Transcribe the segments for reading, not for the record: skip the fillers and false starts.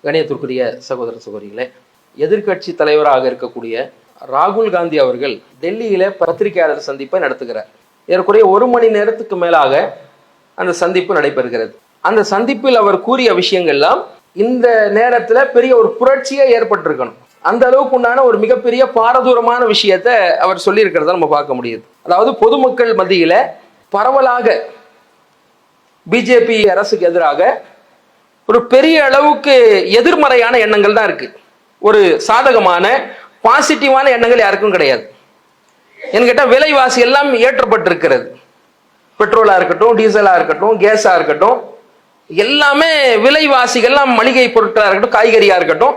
கணியத்திற்குரிய சகோதர சகோதரிகளே, எதிர்கட்சி தலைவராக இருக்கக்கூடிய ராகுல் காந்தி அவர்கள் டெல்லியில பத்திரிகையாளர் சந்திப்பை நடத்துகிறார். ஏறக்குறைய 1 மணி நேரத்துக்கு மேலாக அந்த சந்திப்பு நடைபெறுகிறது. அந்த சந்திப்பில் அவர் கூறிய விஷயங்கள்லாம் இந்த நேரத்துல பெரிய ஒரு புரட்சியே ஏற்பட்டிருக்கணும். அந்த அளவுக்கு உண்டான ஒரு மிகப்பெரிய பாரதூரமான விஷயத்தை அவர் சொல்லி இருக்கிறத நம்ம பார்க்க முடியுது. அதாவது பொதுமக்கள் மத்தியில பரவலாக பிஜேபி அரசுக்கு எதிராக ஒரு பெரிய அளவுக்கு எதிர்மறையான எண்ணங்கள் தான் இருக்கு. ஒரு சாதகமான பாசிட்டிவான எண்ணங்கள் யாருக்கும் கிடையாது. என்கிட்ட விலைவாசி எல்லாம் ஏற்றப்பட்டிருக்கிறது. பெட்ரோலா இருக்கட்டும், டீசலா இருக்கட்டும், கேஸா இருக்கட்டும், எல்லாமே விலைவாசிகள்லாம் மளிகை பொருட்களா இருக்கட்டும், காய்கறியா இருக்கட்டும்,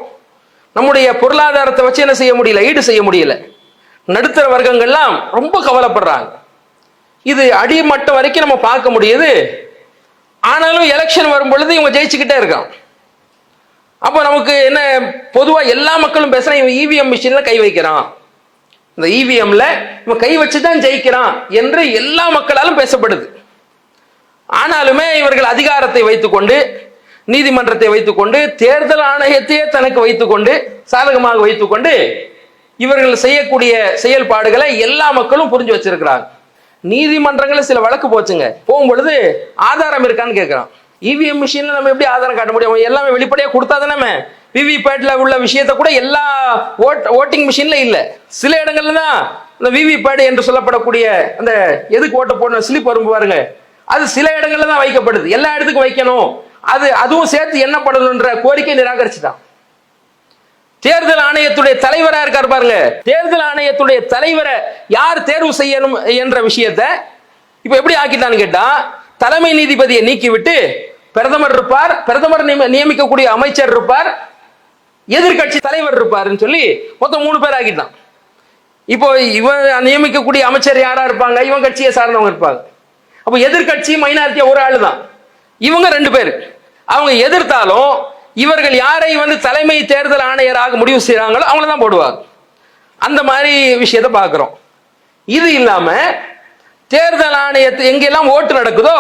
நம்முடைய பொருளாதாரத்தை வச்சு என்ன செய்ய முடியல, ஈடு செய்ய முடியல. நடுத்தர வர்க்கங்கள்லாம் ரொம்ப கவலைப்படுறாங்க. இது அடிமட்டம் வரைக்கும் நம்ம பார்க்க முடியுது. ஆனாலும் எலெக்ஷன் வரும் பொழுது இவங்க ஜெயிச்சுக்கிட்டே இருக்கான். அப்போ நமக்கு என்ன, பொதுவா எல்லா மக்களும் பேசுறான், இவன் இவிஎம் மிஷின்ல கை வைக்கிறான், இந்த இவிஎம்ல இவன் கை வச்சுதான் ஜெயிக்கிறான் என்று எல்லா மக்களாலும் பேசப்படுது. ஆனாலுமே இவர்கள் அதிகாரத்தை வைத்துக்கொண்டு, நீதிமன்றத்தை வைத்துக்கொண்டு, தேர்தல் ஆணையத்தையே தனக்கு வைத்துக்கொண்டு, சாதகமாக வைத்துக்கொண்டு இவர்கள் செய்யக்கூடிய செயல்பாடுகளை எல்லா மக்களும் புரிஞ்சு வச்சிருக்கிறாங்க. நீதிமன்றங்களில் சில வழக்கு போச்சுங்க, போகும்பொழுது ஆதாரம் இருக்கான்னு கேட்கிறான். இவிஎம் மிஷின்ல நம்ம எப்படி ஆதாரம் காட்ட முடியும்? எல்லாமே வெளிப்படையா கொடுத்தாதானே. நம்ம விவிபேட்ல உள்ள விஷயத்தை கூட எல்லா ஓட்டிங் மிஷின்ல இல்ல, சில இடங்கள்ல தான் இந்த விவிபேட் என்று சொல்லப்படக்கூடிய அந்த எதுக்கு ஓட்ட போடணும் ஸ்லிப் வரும் பாருங்க, அது சில இடங்கள்ல தான் வைக்கப்படுது. எல்லா இடத்துக்கும் வைக்கணும், அதுவும் சேர்த்து என்ன பண்ணணும்ன்ற கோரிக்கை நிராகரிச்சுதான். தேர்தல் ஆணையத்துடைய தலைவரா இருக்காரு பாருங்க, தேர்தல் ஆணையத்துடைய தலைவரை யார் தேர்வு செய்யணும் என்ற விஷயத்தை இப்ப எப்படி ஆக்கிட்டான்னு கேட்டா, தலைமை நீதிபதியை நீக்கிவிட்டு பிரதமர் இருப்பார், பிரதமர் நியமிக்கக்கூடிய அமைச்சர் இருப்பார், எதிர்கட்சி தலைவர் இருப்பாருன்னு சொல்லி மொத்தம் 3 பேர் ஆக்கிட்டான். இப்போ இவன் நியமிக்கக்கூடிய அமைச்சர் யாரா இருப்பாங்க, இவன் கட்சியை சார்ந்தவங்க இருப்பாங்க. அப்போ எதிர்கட்சி மைனாரிட்டியா ஒரு ஆளு தான், இவங்க 2 பேர். அவங்க எதிர்த்தாலும் இவர்கள் யாரை தலைமை தேர்தல் ஆணையராக முடிவு செய்யறாங்களோ அவங்கள தான் போடுவாங்க. அந்த மாதிரி விஷயத்தை பார்க்கிறோம். இது இல்லாம தேர்தல் ஆணையத்தை எங்கெல்லாம் ஓட்டு நடக்குதோ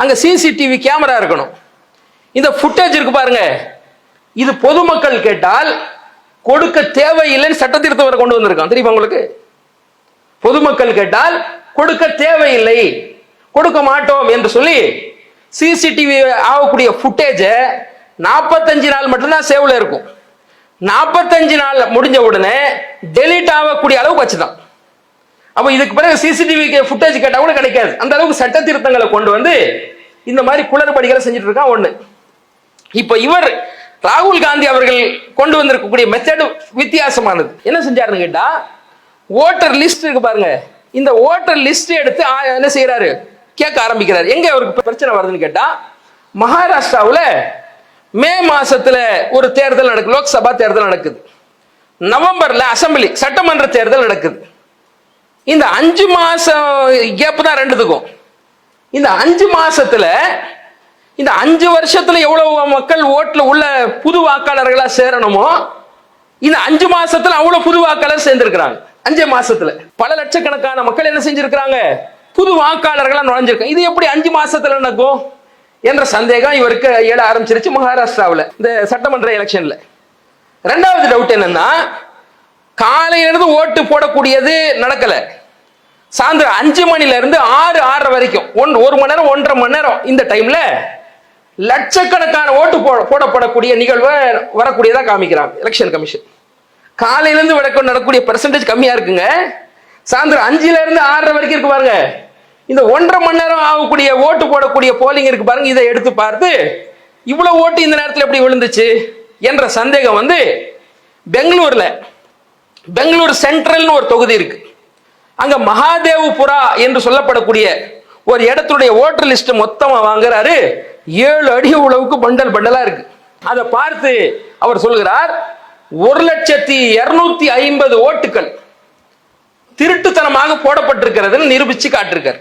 அங்க சிசிடிவி கேமரா இருக்கணும். இந்த ஃபுட்டேஜ் இருக்கு பாருங்க, இது பொதுமக்கள் கேட்டால் கொடுக்க தேவையில்லைன்னு சட்ட திருத்தம் வரை கொண்டு வந்திருக்கான். தெரியுமா உங்களுக்கு? பொதுமக்கள் கேட்டால் கொடுக்க தேவையில்லை, கொடுக்க மாட்டோம் என்று சொல்லி சிசிடிவி ஆகக்கூடிய ஃபுட்டேஜ 45 நாள் மட்டும்தான் சேவ்ல இருக்கும். 45 நாள் முடிஞ்ச உடனே டெலீட் ஆகக்கூடிய அளவுக்கு வச்சுதான். அப்ப இதுக்கு பிறகு சிசிடிவி ஃபுட்டேஜ் கேட்டா கூட கிடைக்காது. அந்த அளவுக்கு சட்ட திருத்தங்களை கொண்டு வந்து இந்த மாதிரி குளறுபடிகளை செஞ்சுட்டு இருக்கான். ஒண்ணு. இப்ப இவர் ராகுல் காந்தி அவர்கள் கொண்டு வந்திருக்கக்கூடிய மெத்தட் வித்தியாசமானது. என்ன செஞ்சாருன்னு கேட்டா, ஓட்டர் லிஸ்ட் இருக்கு பாருங்க, இந்த ஓட்டர் லிஸ்ட் எடுத்து என்ன செய்யறாரு, கேட்க ஆரம்பிக்கிறார். எங்க அவருக்கு பிரச்சனை வருதுன்னு கேட்டா, மகாராஷ்டிராவில் மே மாசத்துல ஒரு தேர்தல் நடக்குது, லோக்சபா தேர்தல் நடக்குது. நவம்பர்ல அசம்பிளி சட்டமன்ற தேர்தல் நடக்குது. இந்த 5 மாசம் கேப் தான் ரெண்டுத்துக்கும். இந்த 5 மாசத்துல, இந்த 5 வருஷத்துல எவ்வளவு மக்கள் ஓட்டுல உள்ள புது வாக்காளர்களா சேரணுமோ, இந்த 5 மாசத்துல அவ்வளவு புது வாக்காளர் சேர்ந்திருக்கிறாங்க. 5 மாசத்துல பல லட்சக்கணக்கான மக்கள் என்ன செஞ்சிருக்கிறாங்க, புது வாக்காளர்களா நுழைஞ்சிருக்காங்க. இது எப்படி 5 மாசத்துல நடக்கும் என்ற சந்தேகம் இவருக்கு எழ ஆரம்பிச்சிருச்சு மகாராஷ்டிராவில் இந்த சட்டமன்ற எலெக்ஷன்ல. 2வது டவுட் என்னன்னா, காலையிலிருந்து ஓட்டு போடக்கூடியது நடக்கல. சாயந்தரம் 5 மணில இருந்து 6:30 வரைக்கும் 1 மணி நேரம் 1.5 மணி நேரம் இந்த டைம்ல லட்சக்கணக்கான ஓட்டு போடப்படக்கூடிய நிகழ்வு வரக்கூடியதா காமிக்கிறாங்க எலெக்ஷன் கமிஷன். காலையிலிருந்து நடக்கக்கூடிய பெர்சன்டேஜ் கம்மியா இருக்குங்க. சாயந்தரம் 5ல இருந்து 6:30 வரைக்கும் இருக்கு பாருங்க, இந்த 1.5 மணி நேரம் ஆகக்கூடிய ஓட்டு போடக்கூடிய போலிங் இருக்கு பாருங்க. இதை எடுத்து பார்த்து இவ்வளவு ஓட்டு இந்த நேரத்தில் எப்படி விழுந்துச்சு என்ற சந்தேகம் பெங்களூர் சென்ட்ரல்னு ஒரு தொகுதி இருக்கு. அங்க மகாதேவ்புரா என்று சொல்லப்படக்கூடிய ஒரு இடத்துடைய ஓட்டர் லிஸ்ட் மொத்தமா வாங்குறாரு. 7 அடி உழவுக்கு பண்டலா இருக்கு. அதை பார்த்து அவர் சொல்கிறார், 1,250,000 ஓட்டுகள் திருட்டுத்தனமாக போடப்பட்டிருக்கிறது நிரூபிச்சு காட்டிருக்காரு.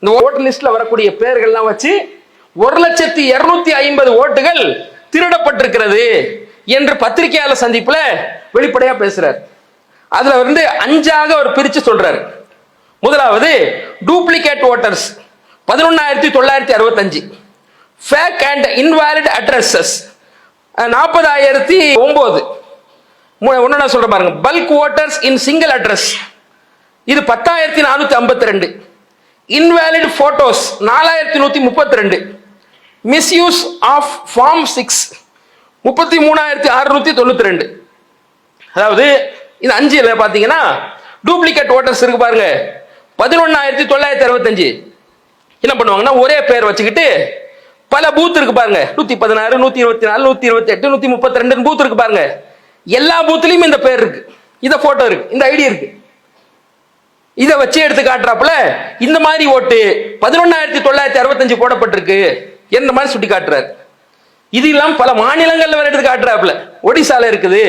இந்த ஓட்டர் லிஸ்ட்ல வரக்கூடிய பேர்கள்லாம் வச்சு 1,250,000 ஓட்டுகள் திருடப்பட்டிருக்கிறது என்று பத்திரிகையாளர் சந்திப்புல வெளிப்படையா பேசுறாரு. அதுல 5ஆக அவர் பிரிச்சு சொல்றாரு. முதலாவது duplicate voters 11,965, fake and invalid addresses 40,009. ஒன்னு நான் சொல்றேன் பாருங்க. Bulk voters in single address இது 10,452. Invalid photos 4,132. Misuse of form 6 33,692. அதாவது இந்த 5 பாத்தீங்கன்னா டூப்ளிகேட் ஓட்டர்ஸ் இருக்கு பாருங்க 11,965. என்ன பண்ணுவாங்கன்னா ஒரே பேர் வச்சுக்கிட்டு பல பூத் இருக்கு பாருங்க 116, 124, 128, 132 பூத் இருக்கு பாருங்க. எல்லா பூத்லயும் இந்த பேர் இருக்கு, இந்த போட்டோ இருக்கு, இந்த ஐடி இருக்கு. இதை வச்சு எடுத்து காட்டுறாப்புல இந்த மாதிரி ஓட்டு 11,965 போடப்பட்டிருக்கு என்ற மாதிரி சுட்டி காட்டுறாரு. இது இல்லாம பல மாநிலங்கள்ல வேற எடுத்து காட்டுறாப்புல. ஒடிசால இருக்குது,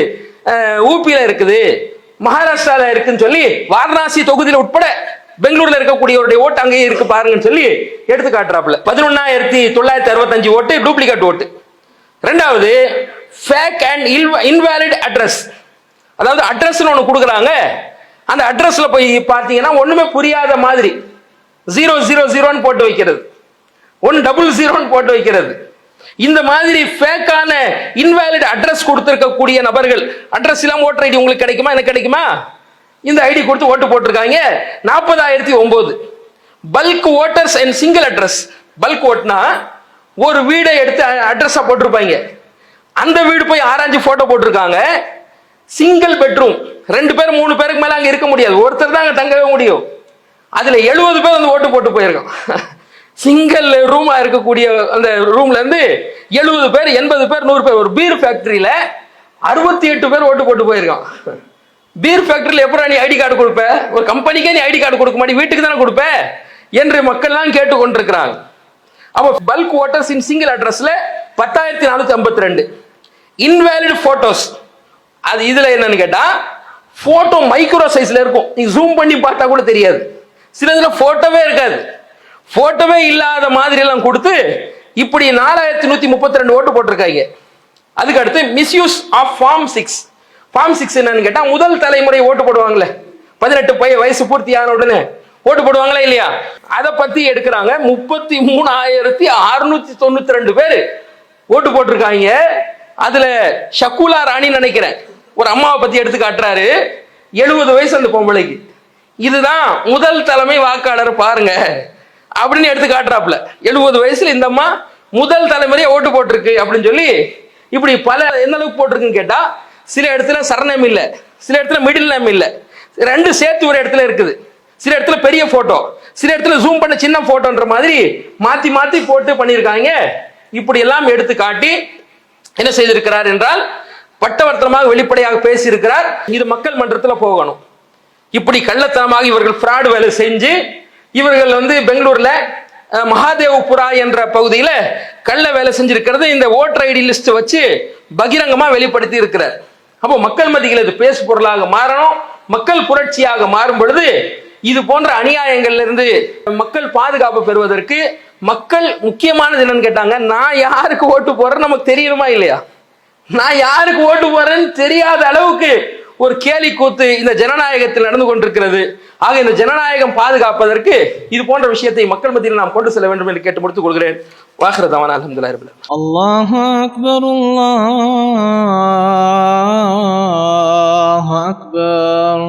ஊபியில இருக்குது, மகாராஷ்டிரால இருக்குன்னு சொல்லி வாரணாசி தொகுதியில உட்பட பெங்களூர்ல இருக்கக்கூடியவருடைய ஓட்டு அங்கேயே இருக்கு பாருங்கன்னு சொல்லி எடுத்து காட்டுறாப்புல. 11,965 ஓட்டு டூப்ளிகேட் ஓட்டு. ரெண்டாவது ஃபேக் அண்ட் இன்வாலிட் அட்ரஸ். அதாவது அட்ரஸ் ஒன்று கொடுக்குறாங்க, அந்த அட்ரஸ்ல போய் பார்த்தீங்கன்னா ஒண்ணுமே புரியாத மாதிரி 000 போட்டு வைக்கிறது, 100 போட்டு வைக்கிறது. இந்த மாதிரி ஃபேக்கான இன்வாலிட் அட்ரஸ் கொடுத்திருக்கக்கூடிய நபர்கள் அட்ரஸ் இல்லாம ஓட்டர் ஐடி உங்களுக்கு கிடைக்குமா? எனக்கு கிடைக்குமா? இந்த ஐடி கொடுத்து ஓட்டு போட்டிருக்காங்க 40,009. Bulk voters and single address. Bulk ஓட்டுனா ஒரு வீடை எடுத்து அட்ரஸா போட்டிருப்பாங்க, அந்த வீடு போய் ஆராய்ச்சி போட்டோ போட்டிருக்காங்க. சிங்கிள் பெட்ரூம் 2 பேர் 3 பேருக்கு மேல அங்க இருக்க முடியாது, ஒருத்தர் தான் அங்க தங்கவே முடியும். அதுல 70 பேர் வந்து ஓட்டு போட்டு போயிருக்கோம். சிங்கிள் ரூமா இருக்கக்கூடிய அந்த ரூம்ல இருந்து 70 பேர் 80 பேர் 100 பேர். ஒரு பீர் ஃபேக்டரியில 68 பேர் ஓட்டு போட்டு போயிருக்கான். பீர் ஃபேக்டரியில் எப்படி நீ ஐடி கார்டு கொடுப்ப? ஒரு கம்பெனிக்கே நீ ஐடி கார்டு கொடுக்க மாட்டே, வீட்டுக்கு தானே கொடுப்ப என்று மக்கள் எல்லாம் கேட்டுக்கொண்டிருக்கிறாங்க. அப்போ பல்க் ஓட்டர்ஸ் இன் சிங்கிள் அட்ரஸ்ல 10,452. இன்வேலிட் போட்டோஸ் அது இதுல என்னன்னு கேட்டா போட்டோ மைக்ரோ சைஸ்ல இருக்கும், நீ ஜூம் பண்ணி பார்த்தா கூட தெரியாது. சில இதுல போட்டோவே இருக்காது, போட்டோவே இல்லாத மாதிரி எல்லாம் கொடுத்து இப்படி 4,132 ஓட்டு போட்டிருக்காங்க. அதுக்கு அடுத்து மிஸ்யூஸ் ஆஃப் ஃபார்ம் 6. ஃபார்ம் 6 என்னன்னு கேட்டா முதல் தலைமுறை ஓட்டு போடுவாங்களே, 18 வயசு பூர்த்தி ஆன உடனே ஓட்டு போடுவாங்களா இல்லையா, அதை பத்தி எடுக்கிறாங்க. 33,692 பேர் ஓட்டு போட்டிருக்காங்க. அதுல ஷக்குலா ராணி நினைக்கிறேன் ஒரு அம்மாவை பத்தி எடுத்து காட்டுறாரு, 70 வயசு அந்த பொம்பளைக்கு. இதுதான் முதல் தலைமை வாக்காளர் பாருங்க அப்படின்னு எடுத்து காட்டுறாப்புல. 70 வயசுல இந்த அம்மா முதல் தலைமுறையை ஓட்டு போட்டிருக்கு அப்படின்னு சொல்லி இப்படி பல எந்த அளவுக்கு போட்டிருக்குன்னு கேட்டா சில இடத்துல சரணம் இல்ல, சில இடத்துல மிடில் நேம் இல்ல, 2 சேர்த்து ஒரு இடத்துல இருக்குது, சில இடத்துல பெரிய போட்டோ, சில இடத்துல ஜூம் பண்ண சின்ன போட்டோன்ற மாதிரி மாத்தி மாத்தி போட்டு பண்ணியிருக்காங்க. இப்படி எல்லாம் எடுத்து காட்டி என்ன செய்திருக்கிறார் என்றால் பட்டவர்த்தனமாக வெளிப்படையாக பேசியிருக்கிறார். இது மக்கள் மன்றத்தில் போகணும். இப்படி கள்ளத்தனமாக இவர்கள் ஃப்ராட் வேலை செஞ்சு இவர்கள் வந்து பெங்களூர்ல மகாதேவபுரா என்ற பகுதியில கள்ள வேலை செஞ்சிருக்கிறது இந்த ஓட்டர் ஐடி லிஸ்ட் வச்சு பகிரங்கமா வெளிப்படுத்தி இருக்கிறார். அப்போ மக்கள் மத்தியில் இது பேசு பொருளாக மாறணும். மக்கள் புரட்சியாக மாறும் பொழுது இது போன்ற அநியாயங்கள்ல இருந்து மக்கள் பாதுகாப்பு பெறுவதற்கு மக்கள் முக்கியமானது என்னன்னு கேட்டாங்க, நான் யாருக்கு ஓட்டு போறேன்னு நமக்கு தெரியுமா இல்லையா? நான் யாருக்கு ஓட்டு போறேன்னு தெரியாத அளவுக்கு ஒரு கேலி கூத்து இந்த ஜனநாயகத்தில் நடந்து கொண்டிருக்கிறது. ஆக இந்த ஜனநாயகம் பாதுகாப்பதற்கு இது போன்ற விஷயத்தை மக்கள் மத்தியில் நாம் கொண்டு செல்ல வேண்டும் என்று கேட்டு முடித்துக் கொள்கிறேன். வாஹிரு தவானா அல்ஹம்துலில்லாஹி ரப்பில் ஆலமீன். அல்லாஹு அக்பர், அல்லாஹு அக்பர்.